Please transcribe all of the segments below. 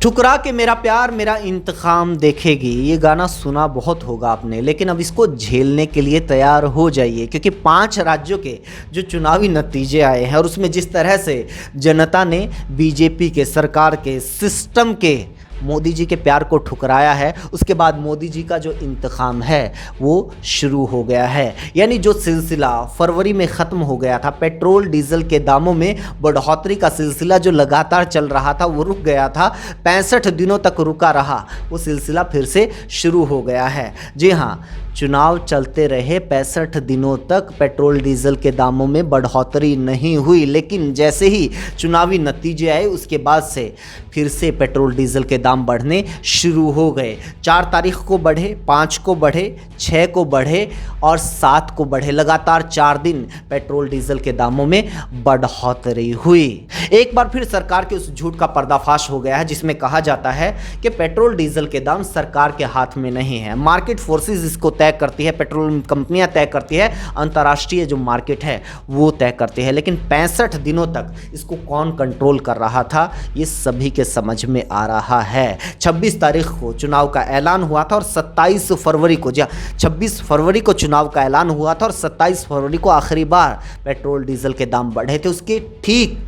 ठुकरा के मेरा प्यार मेरा इंतकाम देखेगी, ये गाना सुना बहुत होगा आपने, लेकिन अब इसको झेलने के लिए तैयार हो जाइए, क्योंकि 5 राज्यों के जो चुनावी नतीजे आए हैं और उसमें जिस तरह से जनता ने बीजेपी के, सरकार के, सिस्टम के, मोदी जी के प्यार को ठुकराया है, उसके बाद मोदी जी का जो इंतकाम है वो शुरू हो गया है। यानी जो सिलसिला फरवरी में ख़त्म हो गया था, पेट्रोल डीजल के दामों में बढ़ोतरी का सिलसिला जो लगातार चल रहा था वो रुक गया था, 65 दिनों तक रुका रहा, वो सिलसिला फिर से शुरू हो गया है। जी हाँ, चुनाव चलते रहे, 65 दिनों तक पेट्रोल डीजल के दामों में बढ़ोतरी नहीं हुई, लेकिन जैसे ही चुनावी नतीजे आए उसके बाद से फिर से पेट्रोल डीजल के दाम बढ़ने शुरू हो गए। 4 तारीख को बढ़े, 5 को बढ़े, 6 को बढ़े और 7 को बढ़े। लगातार 4 दिन पेट्रोल डीजल के दामों में बढ़ोतरी हुई। एक बार फिर सरकार के उस झूठ का पर्दाफाश हो गया है जिसमें कहा जाता है कि पेट्रोल डीजल के दाम सरकार के हाथ में नहीं है, मार्केट फोर्सेस इसको तय करती है, पेट्रोल कंपनियां तय करती है, अंतर्राष्ट्रीय जो मार्केट है वो तय करती है। लेकिन 65 दिनों तक इसको कौन कंट्रोल कर रहा था ये सभी के समझ में आ रहा है। 26 तारीख को चुनाव का ऐलान हुआ था और 27 फरवरी को, जी 26 फरवरी को चुनाव का ऐलान हुआ था और 27 फरवरी को आखिरी बार पेट्रोल डीजल के दाम बढ़े थे। उसके ठीक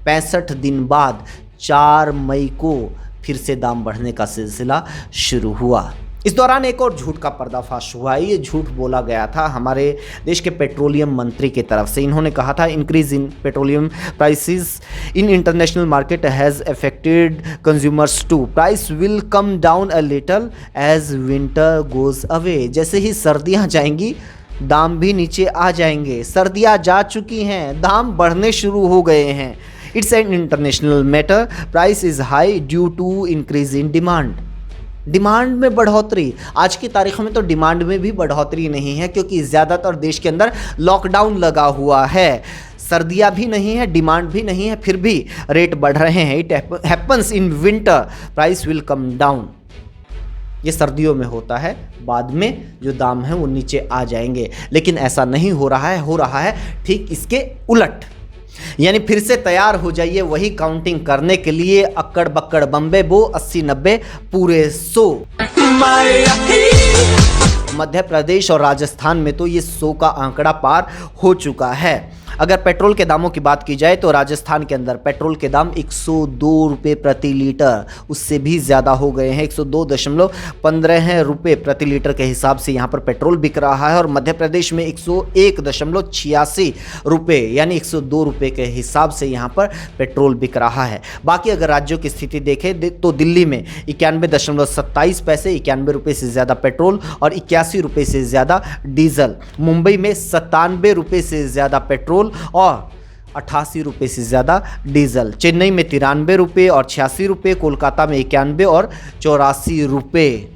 65 दिन बाद 4 मई को फिर से दाम बढ़ने का सिलसिला शुरू हुआ। इस दौरान एक और झूठ का पर्दाफाश हुआ। ये झूठ बोला गया था हमारे देश के पेट्रोलियम मंत्री की तरफ से। इन्होंने कहा था increase in petroleum prices in international market has affected consumers too, price will come down a little as winter goes away. जैसे ही सर्दियां जाएंगी दाम भी नीचे आ जाएंगे। सर्दियां जा चुकी हैं, दाम बढ़ने शुरू हो गए हैं। It's an international matter, price is high due to increase in demand. Demand में बढ़ोतरी, आज की तारीख में तो डिमांड में भी बढ़ोतरी नहीं है, क्योंकि ज़्यादातर देश के अंदर लॉकडाउन लगा हुआ है, सर्दियाँ भी नहीं है, डिमांड भी नहीं है, फिर भी रेट बढ़ रहे हैं। It happens in winter, price will come down. ये सर्दियों में होता है, बाद में जो दाम है वो नीचे आ जाएंगे, लेकिन ऐसा नहीं हो रहा है। हो रहा है ठीक इसके उलट। यानी फिर से तैयार हो जाइए वही काउंटिंग करने के लिए, अक्कड़ बक्कड़ बम्बे बो 80-90 पूरे 100। मध्य प्रदेश और राजस्थान में तो ये 100 का आंकड़ा पार हो चुका है। अगर पेट्रोल के दामों की बात की जाए तो राजस्थान के अंदर पेट्रोल के दाम 102 रुपये प्रति लीटर, उससे भी ज़्यादा हो गए हैं। 102.15 रुपये प्रति लीटर के हिसाब से यहाँ पर पेट्रोल बिक रहा है और मध्य प्रदेश में 101.86 रुपये यानी 102 रुपये के हिसाब से यहाँ पर पेट्रोल बिक रहा है। बाकी अगर राज्यों की स्थिति देखें तो दिल्ली में 91.27 पैसे, 91 रुपये से ज़्यादा पेट्रोल और 81 रुपये से ज़्यादा डीजल। मुंबई में 97 रुपये से ज़्यादा पेट्रोल और 88 रुपये से ज़्यादा डीजल। चेन्नई में 93 रुपये और 86 रुपये, कोलकाता में 91 और 84 रुपये।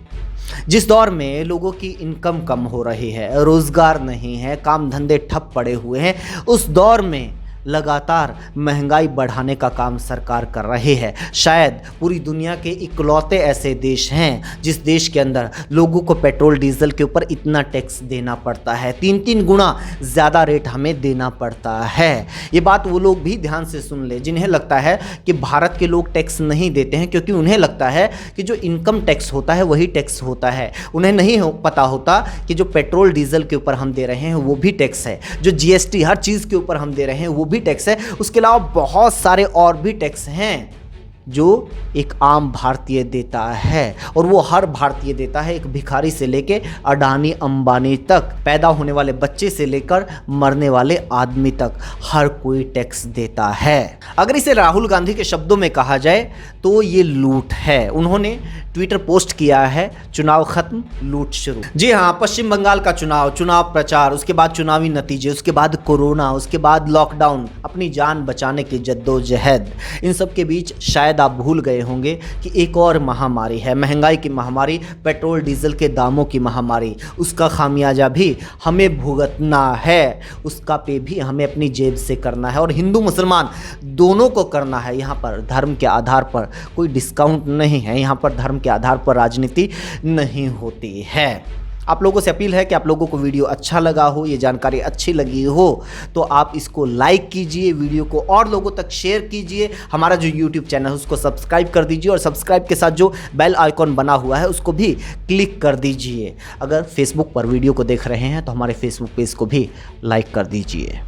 जिस दौर में लोगों की इनकम कम हो रही है, रोज़गार नहीं है, काम धंधे ठप पड़े हुए हैं, उस दौर में लगातार महंगाई बढ़ाने का काम सरकार कर रही है। शायद पूरी दुनिया के इकलौते ऐसे देश हैं जिस देश के अंदर लोगों को पेट्रोल डीजल के ऊपर इतना टैक्स देना पड़ता है, 3-3 गुना ज़्यादा रेट हमें देना पड़ता है। ये बात वो लोग भी ध्यान से सुन ले जिन्हें लगता है कि भारत के लोग टैक्स नहीं देते हैं, क्योंकि उन्हें लगता है कि जो इनकम टैक्स होता है वही टैक्स होता है। उन्हें नहीं पता होता कि जो पेट्रोल डीजल के ऊपर हम दे रहे हैं वो भी टैक्स है, जो GST हर चीज़ के ऊपर हम दे रहे हैं वो भी टैक्स है। उसके अलावा बहुत सारे और भी टैक्स हैं जो एक आम भारतीय देता है, और वो हर भारतीय देता है, एक भिखारी से लेके अडानी अंबानी तक, पैदा होने वाले बच्चे से लेकर मरने वाले आदमी तक, हर कोई टैक्स देता है। अगर इसे राहुल गांधी के शब्दों में कहा जाए तो ये लूट है। उन्होंने ट्विटर पोस्ट किया है, चुनाव खत्म लूट शुरू। जी हाँ, पश्चिम बंगाल का चुनाव प्रचार, उसके बाद चुनावी नतीजे, उसके बाद कोरोना, उसके बाद लॉकडाउन, अपनी जान बचाने की जद्दोजहद, इन सब के बीच शायद आप भूल गए होंगे कि एक और महामारी है, महंगाई की महामारी, पेट्रोल डीजल के दामों की महामारी। उसका खामियाजा भी हमें भुगतना है, उसका पे भी हमें अपनी जेब से करना है, और हिंदू मुसलमान दोनों को करना है। यहाँ पर धर्म के आधार पर कोई डिस्काउंट नहीं है, यहाँ पर धर्म के आधार पर राजनीति नहीं होती है। आप लोगों से अपील है कि आप लोगों को वीडियो अच्छा लगा हो, ये जानकारी अच्छी लगी हो तो आप इसको लाइक कीजिए, वीडियो को और लोगों तक शेयर कीजिए, हमारा जो यूट्यूब चैनल है उसको सब्सक्राइब कर दीजिए और सब्सक्राइब के साथ जो बेल आइकॉन बना हुआ है उसको भी क्लिक कर दीजिए। अगर फेसबुक पर वीडियो को देख रहे हैं तो हमारे फेसबुक पेज को भी लाइक कर दीजिए।